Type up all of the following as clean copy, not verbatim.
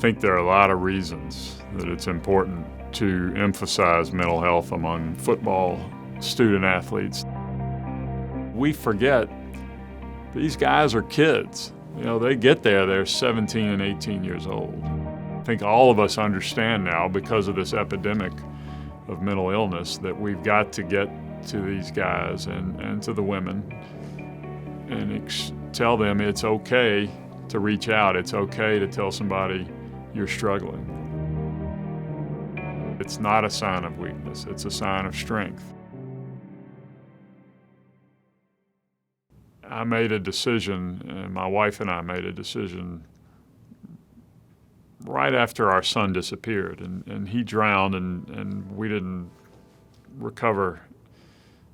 think there are a lot of reasons that it's important to emphasize mental health among football student athletes. We forget these guys are kids. You know, they get there, they're 17 and 18 years old. I think all of us understand now, because of this epidemic of mental illness, that we've got to get to these guys and to the women and tell them it's okay to reach out. It's okay to tell somebody you're struggling. It's not a sign of weakness, it's a sign of strength. I made a decision, and my wife and I made a decision right after our son disappeared, and he drowned, and we didn't recover.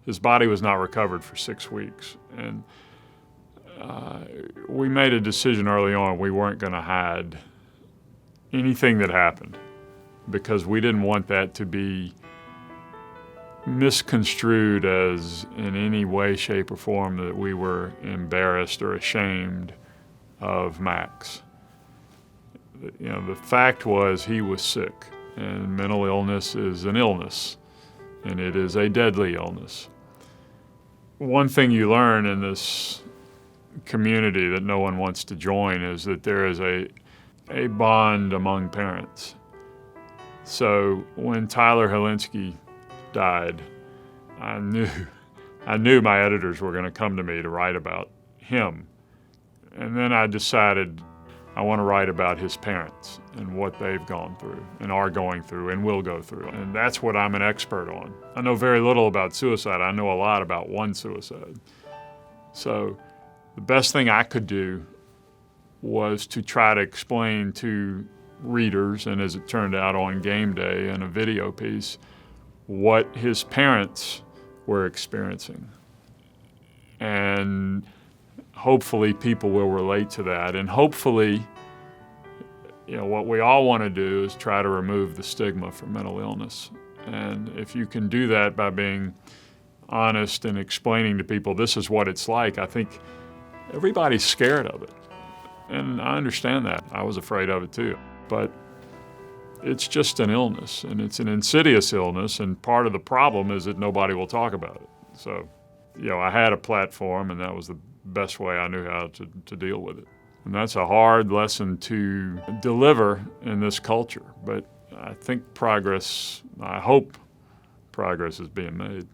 His body was not recovered for 6 weeks. And we made a decision early on we weren't going to hide anything that happened, because we didn't want that to be misconstrued as in any way, shape, or form that we were embarrassed or ashamed of Max. You know, the fact was he was sick, and mental illness is an illness, and it is a deadly illness. One thing you learn in this community that no one wants to join is that there is a bond among parents. So when Tyler Helinski died, I knew my editors were going to come to me to write about him. And then I decided I want to write about his parents and what they've gone through and are going through and will go through. And that's what I'm an expert on. I know very little about suicide. I know a lot about one suicide. So the best thing I could do was to try to explain to readers, and as it turned out on game day in a video piece, what his parents were experiencing. And hopefully people will relate to that. And hopefully, you know, what we all want to do is try to remove the stigma from mental illness. And if you can do that by being honest and explaining to people this is what it's like, I think everybody's scared of it. And I understand that. I was afraid of it too. But it's just an illness, and it's an insidious illness, and part of the problem is that nobody will talk about it. So, you know, I had a platform, and that was the best way I knew how to deal with it. And that's a hard lesson to deliver in this culture, but I think I hope progress is being made.